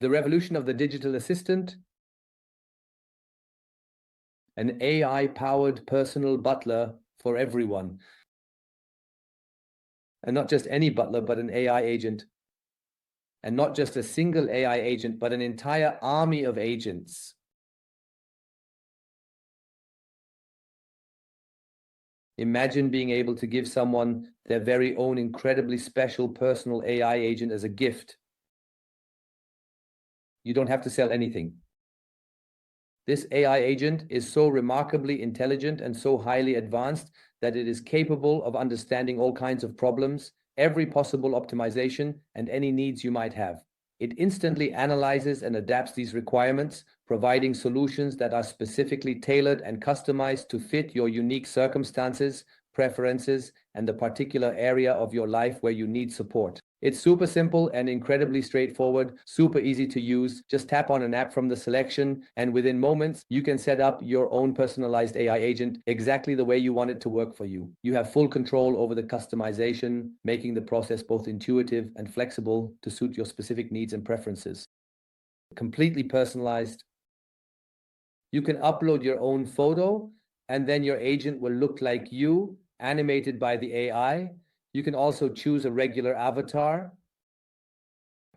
The revolution of the digital assistant, an AI-powered personal butler for everyone. And not just any butler, but an AI agent. And not just a single AI agent, but an entire army of agents. Imagine being able to give someone their very own incredibly special personal AI agent as a gift. You don't have to sell anything. This AI agent is so remarkably intelligent and so highly advanced that it is capable of understanding all kinds of problems, every possible optimization, and any needs you might have. It instantly analyzes and adapts these requirements, providing solutions that are specifically tailored and customized to fit your unique circumstances, preferences, and the particular area of your life where you need support. It's super simple and incredibly straightforward, super easy to use. Just tap on an app from the selection, and within moments, you can set up your own personalized AI agent exactly the way you want it to work for you. You have full control over the customization, making the process both intuitive and flexible to suit your specific needs and preferences. Completely personalized. You can upload your own photo, and then your agent will look like you, animated by the AI. You can also choose a regular avatar.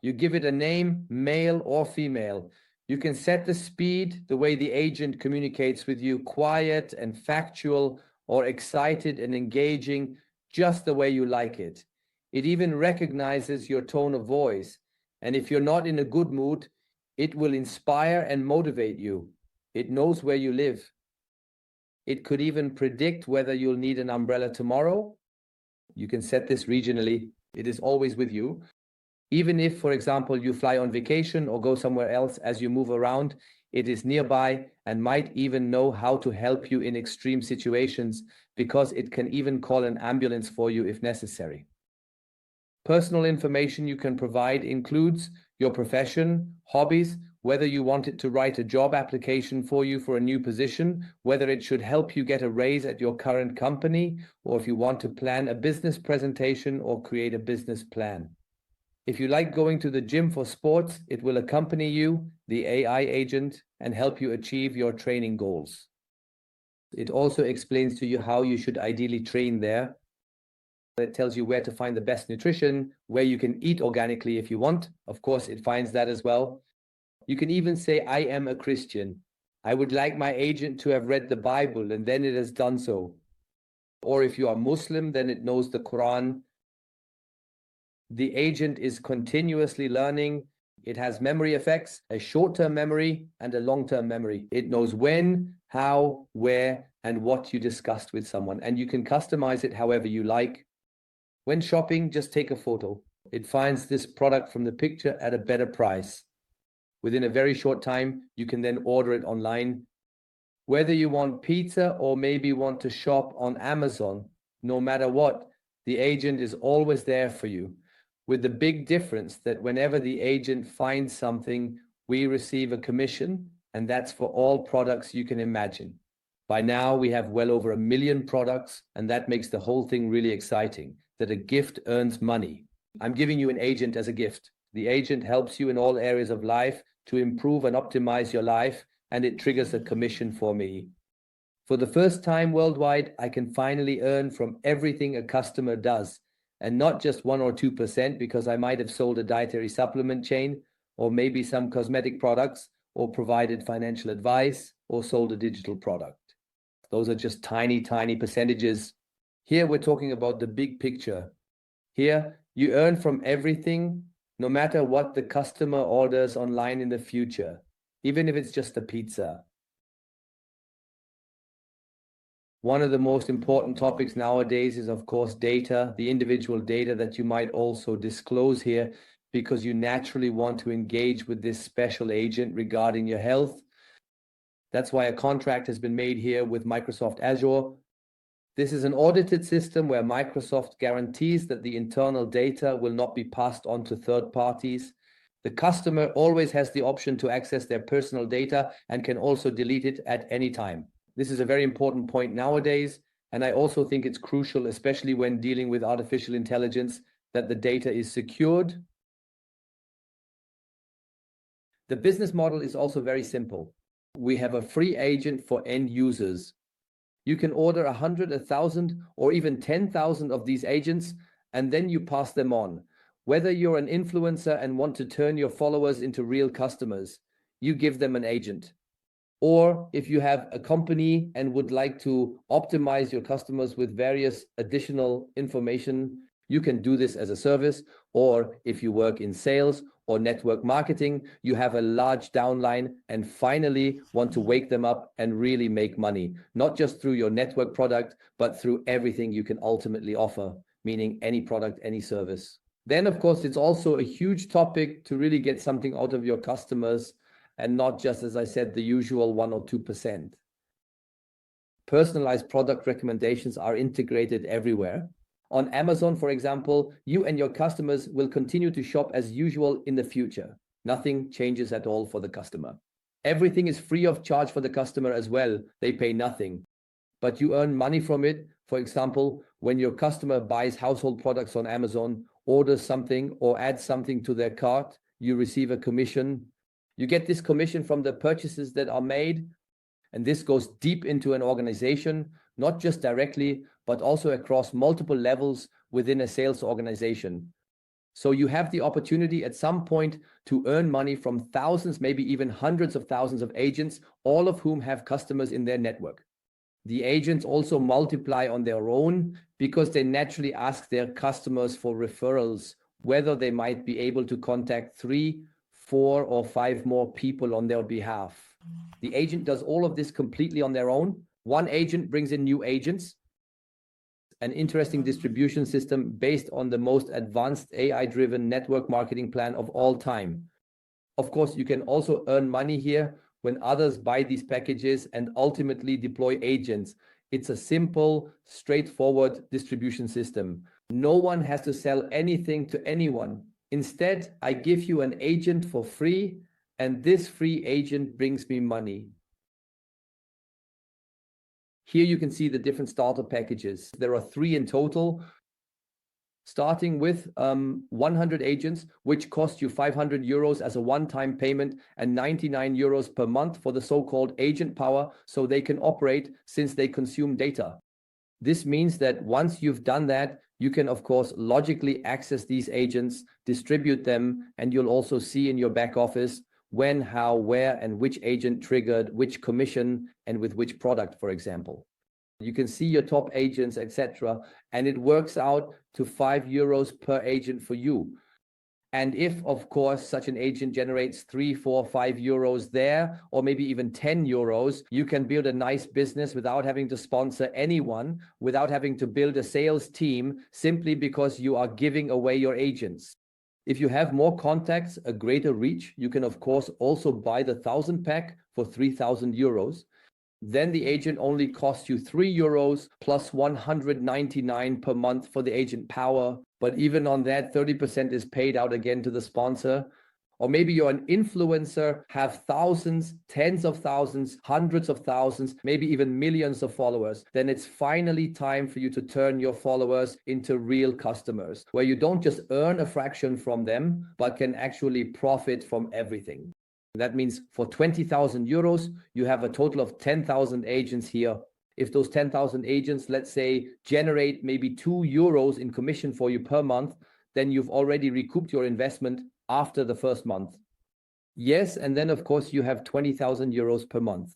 You give it a name, male or female. You can set the speed, the way the agent communicates with you, quiet and factual, or excited and engaging, just the way you like it. It even recognizes your tone of voice. And if you're not in a good mood, it will inspire and motivate you. It knows where you live. It could even predict whether you'll need an umbrella tomorrow. You can set this regionally. It is always with you. Even if, for example, you fly on vacation or go somewhere else as you move around, it is nearby and might even know how to help you in extreme situations, because it can even call an ambulance for you if necessary. Personal information you can provide includes your profession, hobbies, whether you want it to write a job application for you for a new position, whether it should help you get a raise at your current company, or if you want to plan a business presentation or create a business plan. If you like going to the gym for sports, it will accompany you, the AI agent, and help you achieve your training goals. It also explains to you how you should ideally train there. It tells you where to find the best nutrition, where you can eat organically if you want. Of course, it finds that as well. You can even say, I am a Christian. I would like my agent to have read the Bible, and then it has done so. Or if you are Muslim, then it knows the Quran. The agent is continuously learning. It has memory effects, a short-term memory and a long-term memory. It knows when, how, where, and what you discussed with someone. And you can customize it however you like. When shopping, just take a photo. It finds this product from the picture at a better price. Within a very short time, you can then order it online. Whether you want pizza or maybe want to shop on Amazon, no matter what, the agent is always there for you. With the big difference that whenever the agent finds something, we receive a commission, and that's for all products you can imagine. By now, we have well over 1 million products, and that makes the whole thing really exciting, that a gift earns money. I'm giving you an agent as a gift. The agent helps you in all areas of life to improve and optimize your life, and it triggers a commission for me. For the first time worldwide, I can finally earn from everything a customer does, and not just 1 or 2%, because I might have sold a dietary supplement chain, or maybe some cosmetic products, or provided financial advice, or sold a digital product. Those are just tiny, tiny percentages. Here we're talking about the big picture. Here you earn from everything, no matter what the customer orders online in the future, even if it's just a pizza. One of the most important topics nowadays is, of course, data, the individual data that you might also disclose here, because you naturally want to engage with this special agent regarding your health. That's why a contract has been made here with Microsoft Azure. This is an audited system where Microsoft guarantees that the internal data will not be passed on to third parties. The customer always has the option to access their personal data and can also delete it at any time. This is a very important point nowadays, and I also think it's crucial, especially when dealing with artificial intelligence, that the data is secured The business model is also very simple. We have a free agent for end users. You can order 100, 1,000, or even 10,000 of these agents, and then you pass them on. Whether you're an influencer and want to turn your followers into real customers, you give them an agent. Or if you have a company and would like to optimize your customers with various additional information, you can do this as a service. Or if you work in sales or network marketing, you have a large downline and finally want to wake them up and really make money, not just through your network product, but through everything you can ultimately offer, meaning any product, any service. Then, of course, it's also a huge topic to really get something out of your customers and not just, as I said, the usual 1 or 2%. Personalized product recommendations are integrated everywhere. On Amazon, for example, you and your customers will continue to shop as usual in the future. Nothing changes at all for the customer. Everything is free of charge for the customer as well. They pay nothing, but you earn money from it. For example, when your customer buys household products on Amazon, orders something or adds something to their cart, you receive a commission. You get this commission from the purchases that are made, and this goes deep into an organization, not just directly, but also across multiple levels within a sales organization. So you have the opportunity at some point to earn money from thousands, maybe even hundreds of thousands of agents, all of whom have customers in their network. The agents also multiply on their own because they naturally ask their customers for referrals, whether they might be able to contact 3, 4, or 5 more people on their behalf. The agent does all of this completely on their own. One agent brings in new agents. An interesting distribution system based on the most advanced AI-driven network marketing plan of all time. Of course, you can also earn money here when others buy these packages and ultimately deploy agents. It's a simple, straightforward distribution system. No one has to sell anything to anyone. Instead, I give you an agent for free, and this free agent brings me money. Here you can see the different starter packages. There are 3 in total, starting with 100 agents, which cost you 500 euros as a one-time payment and 99 euros per month for the so-called agent power, so they can operate since they consume data. This means that once you've done that, you can, of course, logically access these agents, distribute them, and you'll also see in your back office when, how, where, and which agent triggered which commission and with which product, for example. You can see your top agents, etc., and it works out to 5 euros per agent for you. And if, of course, such an agent generates 3, 4, 5 euros there, or maybe even 10 euros, you can build a nice business without having to sponsor anyone, without having to build a sales team, simply because you are giving away your agents. If you have more contacts, a greater reach, you can, of course, also buy the 1,000 pack for 3,000 euros. Then the agent only costs you 3 euros plus 199 per month for the agent power. But even on that, 30% is paid out again to the sponsor. Or maybe you're an influencer, have thousands, tens of thousands, hundreds of thousands, maybe even millions of followers. Then it's finally time for you to turn your followers into real customers, where you don't just earn a fraction from them, but can actually profit from everything. That means for 20,000 euros, you have a total of 10,000 agents here. If those 10,000 agents, let's say, generate maybe 2 euros in commission for you per month, then you've already recouped your investment after the first month. Yes, and then of course you have 20,000 euros per month.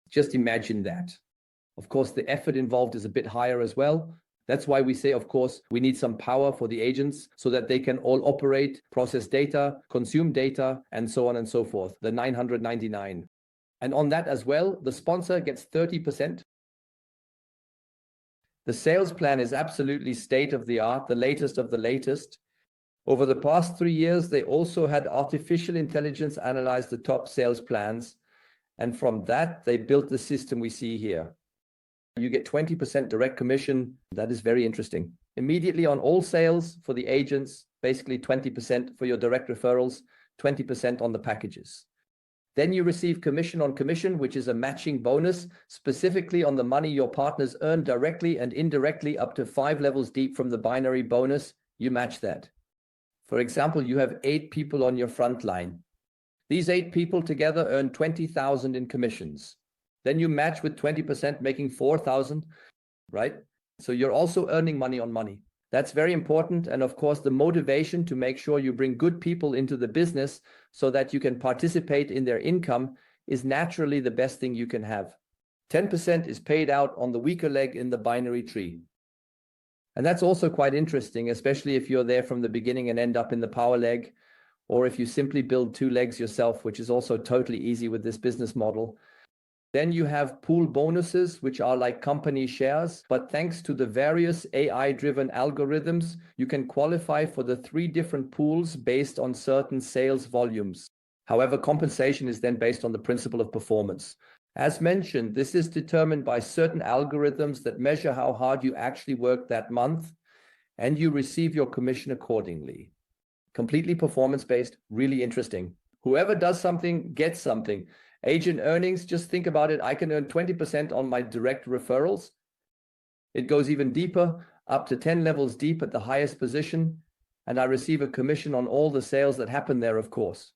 Just imagine that. Of course, the effort involved is a bit higher as well. That's why we say, of course, we need some power for the agents so that they can all operate, process data, consume data, and so on and so forth, the 999. And on that as well, the sponsor gets 30%. The sales plan is absolutely state of the art, the latest of the latest. Over the past 3 years, they also had artificial intelligence analyze the top sales plans. And from that, they built the system we see here. You get 20% direct commission. That is very interesting. Immediately on all sales for the agents, basically 20% for your direct referrals, 20% on the packages. Then you receive commission on commission, which is a matching bonus, specifically on the money your partners earn directly and indirectly up to 5 levels deep from the binary bonus. You match that. For example, you have 8 people on your front line. These 8 people together earn 20,000 in commissions. Then you match with 20%, making 4,000, right? So you're also earning money on money. That's very important. And of course, the motivation to make sure you bring good people into the business so that you can participate in their income is naturally the best thing you can have. 10% is paid out on the weaker leg in the binary tree. And that's also quite interesting, especially if you're there from the beginning and end up in the power leg, or if you simply build 2 legs yourself, which is also totally easy with this business model. Then you have pool bonuses, which are like company shares, but thanks to the various AI-driven algorithms, you can qualify for the 3 different pools based on certain sales volumes. However, compensation is then based on the principle of performance. As mentioned, this is determined by certain algorithms that measure how hard you actually work that month, and you receive your commission accordingly. Completely performance-based, really interesting. Whoever does something gets something. Agent earnings, just think about it. I can earn 20% on my direct referrals. It goes even deeper, up to 10 levels deep at the highest position, and I receive a commission on all the sales that happen there, of course.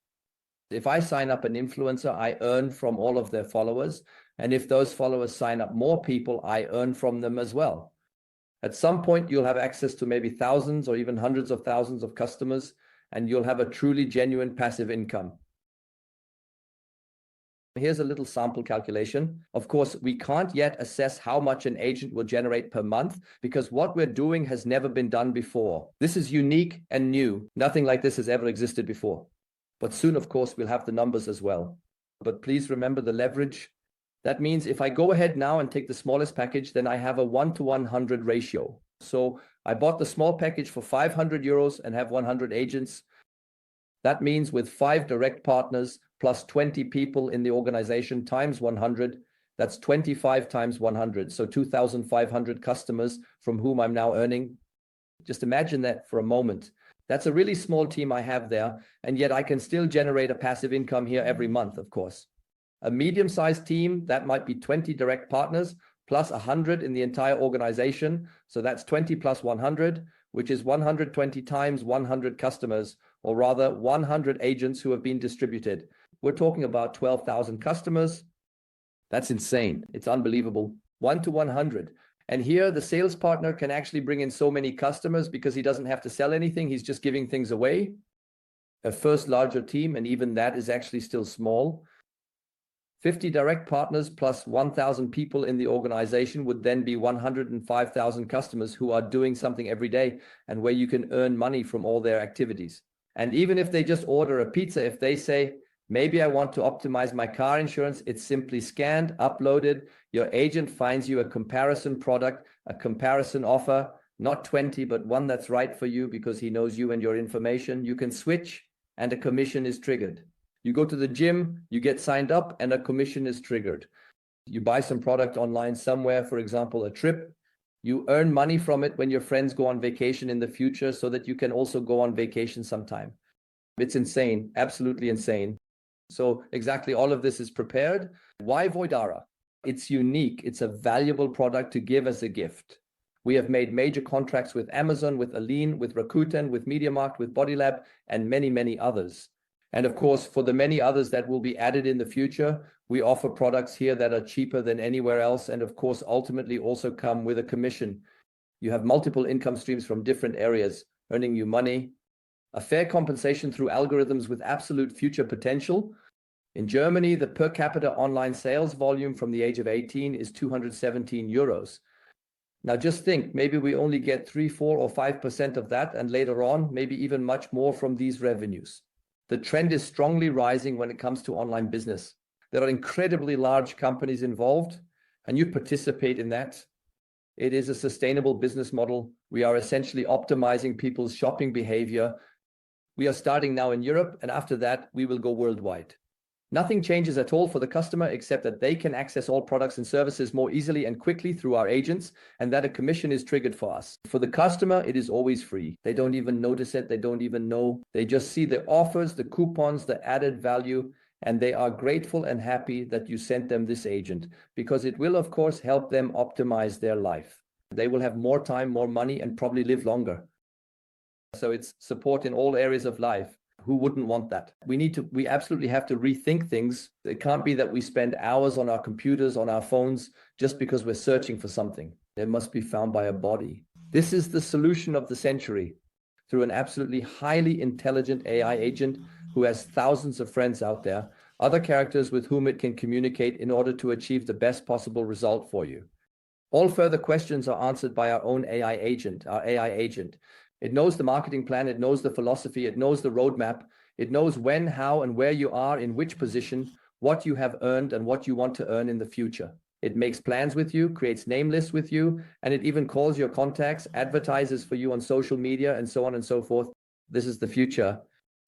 If I sign up an influencer, I earn from all of their followers. And if those followers sign up more people, I earn from them as well. At some point, you'll have access to maybe thousands or even hundreds of thousands of customers, and you'll have a truly genuine passive income. Here's a little sample calculation. Of course, we can't yet assess how much an agent will generate per month because what we're doing has never been done before. This is unique and new. Nothing like this has ever existed before. But soon, of course, we'll have the numbers as well. But please remember the leverage. That means if I go ahead now and take the smallest package, then I have a 1-to-100 ratio. So I bought the small package for 500 euros and have 100 agents. That means with 5 direct partners plus 20 people in the organization times 100, that's 25 times 100. So 2,500 customers from whom I'm now earning. Just imagine that for a moment. That's a really small team I have there, and yet I can still generate a passive income here every month, of course. A medium-sized team, that might be 20 direct partners, plus 100 in the entire organization. So that's 20 plus 100, which is 120 times 100 customers, or rather 100 agents who have been distributed. We're talking about 12,000 customers. That's insane. It's unbelievable. 1-to-100. And here the sales partner can actually bring in so many customers because he doesn't have to sell anything. He's just giving things away. A first larger team, and even that is actually still small. 50 direct partners plus 1,000 people in the organization would then be 105,000 customers who are doing something every day and where you can earn money from all their activities. And even if they just order a pizza, if they say, maybe I want to optimize my car insurance, it's simply scanned, uploaded. Your agent finds you a comparison product, a comparison offer, not 20, but one that's right for you because he knows you and your information. You can switch and a commission is triggered. You go to the gym, you get signed up and a commission is triggered. You buy some product online somewhere, for example, a trip. You earn money from it when your friends go on vacation in the future so that you can also go on vacation sometime. It's insane, absolutely insane. So exactly all of this is prepared. Why Voidara? It's unique. It's a valuable product to give as a gift. We have made major contracts with Amazon, with Aline, with Rakuten, with MediaMarkt, with Bodylab, and many, many others. And of course, for the many others that will be added in the future, we offer products here that are cheaper than anywhere else. And of course, ultimately also come with a commission. You have multiple income streams from different areas, earning you money. A fair compensation through algorithms with absolute future potential. In Germany, the per capita online sales volume from the age of 18 is 217 euros. Now just think, maybe we only get 3, 4, or 5% of that, and later on, maybe even much more from these revenues. The trend is strongly rising when it comes to online business. There are incredibly large companies involved, and you participate in that. It is a sustainable business model. We are essentially optimizing people's shopping behavior. We are starting now in Europe, and after that, we will go worldwide. Nothing changes at all for the customer except that they can access all products and services more easily and quickly through our agents, and that a commission is triggered for us. For the customer, it is always free. They don't even notice it. They don't even know. They just see the offers, the coupons, the added value, and they are grateful and happy that you sent them this agent because it will, of course, help them optimize their life. They will have more time, more money, and probably live longer. So it's support in all areas of life. Who wouldn't want that? We absolutely have to rethink things. It can't be that we spend hours on our computers, on our phones, just because we're searching for something. It must be found by a body. This is the solution of the century, through an absolutely highly intelligent AI agent who has thousands of friends out there, other characters with whom it can communicate in order to achieve the best possible result for you. All further questions are answered by our own AI agent, our AI agent. It knows the marketing plan, it knows the philosophy, it knows the roadmap, it knows when, how, and where you are, in which position, what you have earned, and what you want to earn in the future. It makes plans with you, creates name lists with you, and it even calls your contacts, advertises for you on social media, and so on and so forth. This is the future.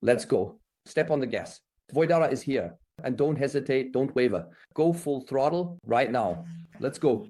Let's go. Step on the gas. Voidara is here. And don't hesitate, don't waver. Go full throttle right now. Let's go.